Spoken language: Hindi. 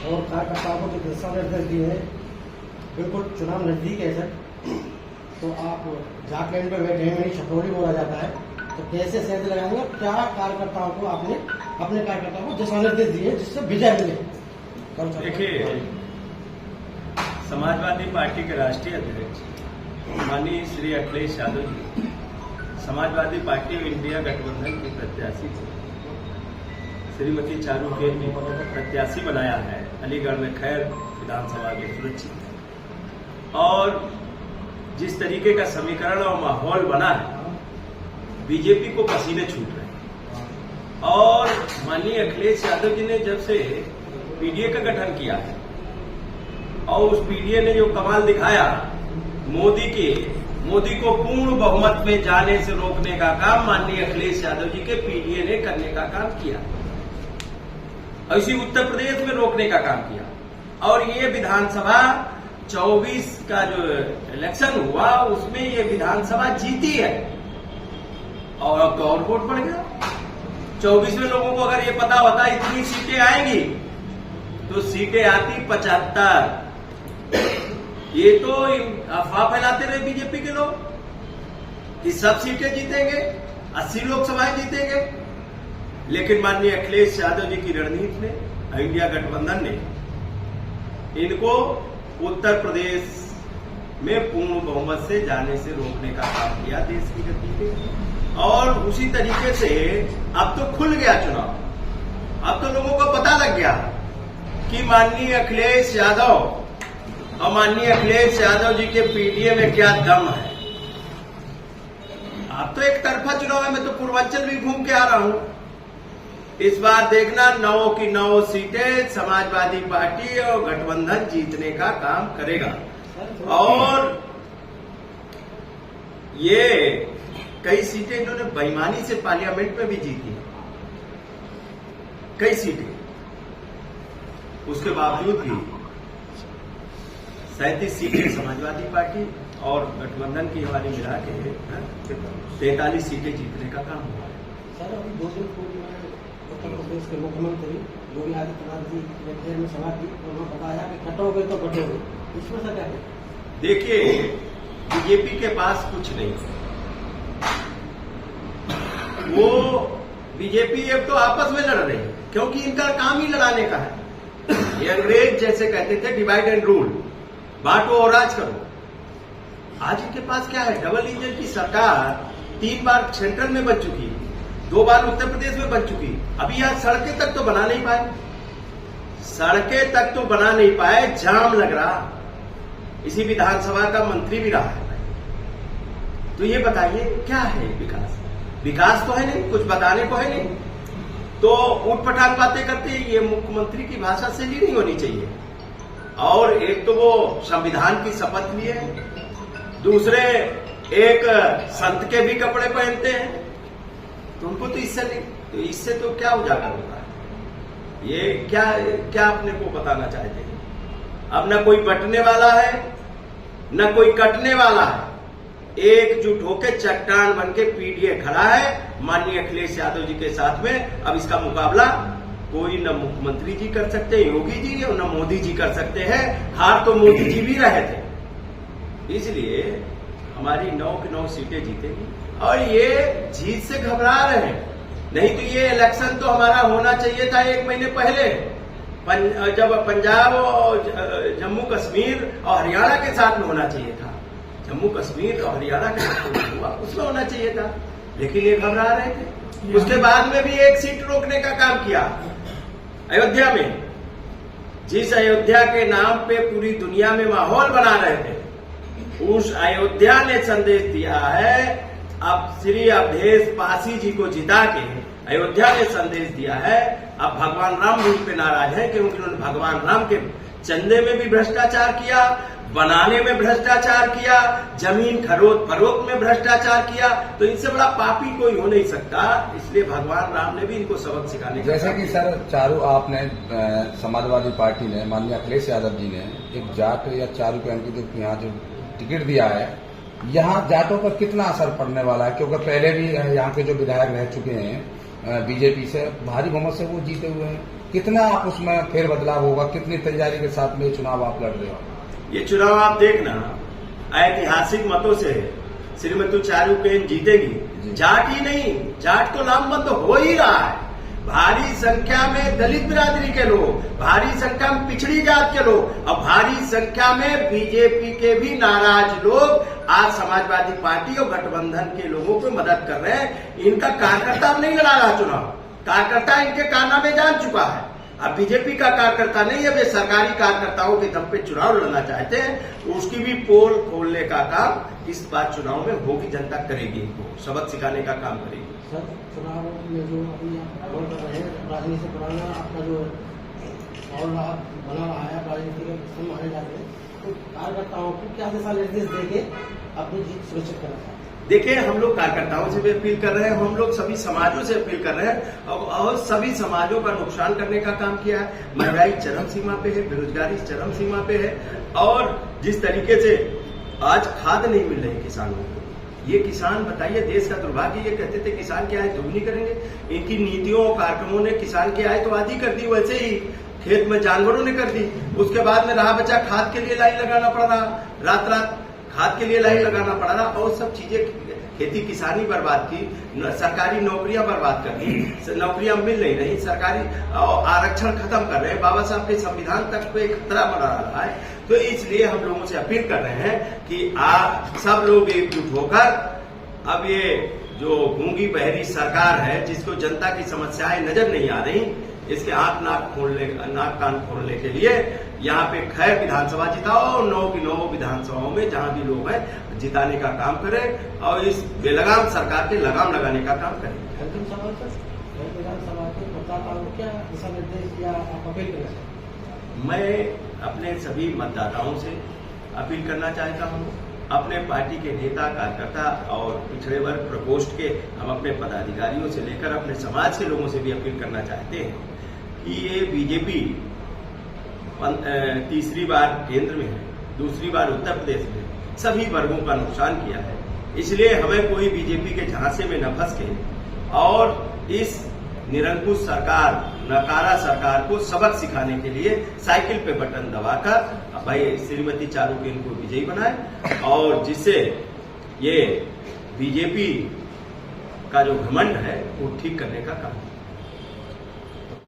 और कार्यकर्ताओं को जो दिशा निर्देश दिए हैं, बिल्कुल चुनाव नजदीक है सर, तो आप झारखंड में बैठे हैं, छपरोली बोला जाता है, तो कैसे सेंध लगाएंगे? क्या कार्यकर्ताओं को आपने अपने कार्यकर्ताओं को दिशा निर्देश दिए जिससे विजय मिले? देखिए, समाजवादी पार्टी के राष्ट्रीय अध्यक्ष माननीय श्री अखिलेश यादव जी समाजवादी पार्टी और इंडिया गठबंधन की प्रत्याशी श्रीमती चारू के प्रत्याशी बनाया है अलीगढ़ में खैर विधानसभा के सुरक्षित। और जिस तरीके का समीकरण और माहौल बना है, बीजेपी को पसीने छूट रहे हैं। और माननीय अखिलेश यादव जी ने जब से पीडीए का गठन किया है और उस पीडीए ने जो कमाल दिखाया, मोदी को पूर्ण बहुमत में जाने से रोकने का काम माननीय अखिलेश यादव जी के पीडीए ने करने का काम किया, और इसी उत्तर प्रदेश में रोकने का काम किया। और ये विधानसभा 24 का जो इलेक्शन हुआ उसमें ये विधानसभा जीती है और अब तो और वोट बढ़ गया। 24 में लोगों को अगर ये पता होता इतनी सीटें आएंगी तो सीटें आती 75। ये तो अफवाह फैलाते रहे बीजेपी के लोग कि सब सीटें जीतेंगे, 80 लोकसभाएं जीतेंगे। लेकिन माननीय अखिलेश यादव जी की रणनीति ने, इंडिया गठबंधन ने इनको उत्तर प्रदेश में पूर्ण बहुमत से जाने से रोकने का काम किया देश की गति पे। और उसी तरीके से अब तो खुल गया चुनाव। अब तो लोगों को पता लग गया कि माननीय अखिलेश यादव और माननीय अखिलेश यादव जी के पीडीए में क्या दम है। अब तो एक तरफा चुनाव है। मैं तो पूर्वांचल भी घूम के आ रहा हूं। इस बार देखना 9 की 9 सीटें समाजवादी पार्टी और गठबंधन जीतने का काम करेगा। और ये कई सीटें इन्होंने बेईमानी से पार्लियामेंट में भी जीती, कई सीटें। उसके बावजूद भी 37 सीटें समाजवादी पार्टी और गठबंधन की हमारी मिला के 43 सीटें जीतने का काम हुआ है। सर, अभी 2 दिन पूर्व में उत्तर प्रदेश के मुख्यमंत्री योगी आदित्यनाथ जी ने में सभा की, उन्होंने बताया कि कटोगे तो कटोगे। इसमें से क्या है? देखिए, बीजेपी के पास कुछ नहीं है। वो बीजेपी अब तो आपस में लड़ रही है, क्योंकि इनका काम ही लड़ाने का है। ये अंग्रेज जैसे कहते थे डिवाइड एंड रूल, बांटो और राज करो। आज इनके पास क्या है? डबल इंजन की सरकार 3 बार सेंट्रल में बन चुकी, 2 बार उत्तर प्रदेश में बन चुकी। अभी आज सड़कें तक तो बना नहीं पाए, सड़कें तक तो बना नहीं पाए, जाम लग रहा। इसी विधानसभा का मंत्री भी रहा है। तो ये बताइए क्या है विकास? विकास तो है नहीं, कुछ बताने को है नहीं। तो उठपटांग बातें करते हैं। ये मुख्यमंत्री की भाषा शैली नहीं होनी चाहिए। और एक तो वो संविधान की शपथ लिए है, दूसरे एक संत के भी कपड़े पहनते हैं। तो उनको तो इससे नहीं, तो इससे तो क्या उजागर होता है? ये क्या अपने को बताना चाहते हैं? अब न कोई बंटने वाला है, न कोई कटने वाला है। एकजुट होकर चट्टान बन के पीडीए खड़ा है माननीय अखिलेश यादव जी के साथ में। अब इसका मुकाबला कोई न मुख्यमंत्री जी कर सकते हैं, योगी जी, और न मोदी जी कर सकते हैं। हार तो मोदी जी भी रहे थे। इसलिए हमारी 9 की 9 सीटें जीतेंगी। और ये जीत से घबरा रहे हैं। नहीं तो ये इलेक्शन तो हमारा होना चाहिए था 1 महीने पहले, जब पंजाब और जम्मू कश्मीर और हरियाणा के साथ में होना चाहिए था। जम्मू कश्मीर और हरियाणा के साथ हुआ, उसमें होना चाहिए था। लेकिन ये घबरा रहे थे। उसके बाद में भी 1 सीट रोकने का काम किया अयोध्या में। जिस अयोध्या के नाम पे पूरी दुनिया में माहौल बना रहे थे, उस अयोध्या ने संदेश दिया है। अब श्री अवधेश पासी जी को जिता के अयोध्या ने संदेश दिया है। अब भगवान राम भी उन पे नाराज है, क्योंकि उन्होंने भगवान राम के चंदे में भी भ्रष्टाचार किया, बनाने में भ्रष्टाचार किया, जमीन खरीद फरोख्त में भ्रष्टाचार किया। तो इनसे बड़ा पापी कोई हो नहीं सकता। इसलिए भगवान राम ने भी इनको सबक सिखाने का। जैसे कि सर चारू आपने समाजवादी पार्टी ने, माननीय अखिलेश यादव जी ने एक जाट या चारू के अंकित यहाँ जो टिकट दिया है, यहाँ जाटों पर कितना असर पड़ने वाला है? क्योंकि पहले भी यहाँ के जो विधायक रह चुके हैं बीजेपी से, भारी बहुमत से वो जीते हुए हैं। कितना आप उसमें फेरबदलाव होगा, कितनी तैयारी के साथ में ये चुनाव आप लड़ रहे हो? ये चुनाव आप देखना, ऐतिहासिक मतों से श्रीमती चारूकेन जीतेगी। जाट ही नहीं, जाट तो नामबंद हो ही रहा है। भारी संख्या में दलित बिरादरी के लोग, भारी संख्या में पिछड़ी जात के लोग और भारी संख्या में बीजेपी के भी नाराज लोग आज समाजवादी पार्टी और गठबंधन के लोगों को मदद कर रहे हैं। इनका कार्यकर्ता नहीं लड़ा रहा चुनाव, कार्यकर्ता इनके कारनामे जान चुका है। अब बीजेपी का कार्यकर्ता नहीं है, वे सरकारी कार्यकर्ताओं के दम पे चुनाव लड़ना चाहते हैं, तो उसकी भी पोल खोलने का काम इस बार चुनाव में होगी। जनता करेगी, इनको सबक सिखाने का काम करेगी। सर, चुनाव में जो अभी आप बोल रहे हैं, राजनीति से पुराना आपका जो माहौल बना रहा है, राजनीति के संग माने जाते हैं, तो कार्यकर्ताओं को क्या दिशा निर्देश देके अपनी जीत सुनिश्चित करना चाहिए? देखिए, हम लोग कार्यकर्ताओं से भी अपील कर रहे हैं, हम लोग सभी समाजों से अपील कर रहे हैं और सभी समाजों का नुकसान करने का काम किया है। महंगाई चरम सीमा पे है, बेरोजगारी चरम सीमा पे है और जिस तरीके से आज खाद नहीं मिल रही किसानों को, ये किसान बताइए, देश का दुर्भाग्य। ये कहते थे किसान की आय दोगुनी करेंगे, इनकी नीतियों और कार्यक्रमों ने किसान की आय तो आधी कर दी, वैसे ही खेत में जानवरों ने कर दी। उसके बाद में रहा बचा खाद के लिए लाइन लगाना पड़ रहा, रात रात खाद के लिए लाइन लगाना पड़ रहा और सब चीजें, खेती किसानी बर्बाद की, सरकारी नौकरियां बर्बाद कर दी, नौकरियां मिल नहीं रही, सरकारी आरक्षण खत्म कर रहे हैं, बाबा साहब के संविधान तक पे खतरा बना रहा है। तो इसलिए हम लोगों से अपील कर रहे हैं कि आप सब लोग एकजुट होकर अब ये जो गूंगी बहरी सरकार है, जिसको जनता की समस्याएं नजर नहीं आ रही, इसके नाक कान खोलने के लिए यहाँ पे खैर विधानसभा जिताओ, 9 की 9 विधानसभाओं में जहां भी लोग हैं जिताने का काम करें और इस बेलगाम सरकार के लगाम लगाने का काम करें। अंतिम सवाल सर, विधानसभा के मतदाताओं को क्या दिशा निर्देश या आप अपील करना चाहिए? मैं अपने सभी मतदाताओं से अपील करना चाहता हूं, अपने पार्टी के नेता कार्यकर्ता और पिछड़े वर्ग प्रकोष्ठ के हम अपने पदाधिकारियों से लेकर अपने समाज के लोगों से भी अपील करना चाहते हैं कि ये बीजेपी तीसरी बार केंद्र में है, दूसरी बार उत्तर प्रदेश में, सभी वर्गों का नुकसान किया है। इसलिए हमें कोई बीजेपी के झांसे में न फंस के और इस निरंकुश सरकार, नकारा सरकार को सबक सिखाने के लिए साइकिल पे बटन दबाकर भाई श्रीमती चारूकेन को विजयी बनाए और जिससे ये बीजेपी का जो घमंड है वो ठीक करने का काम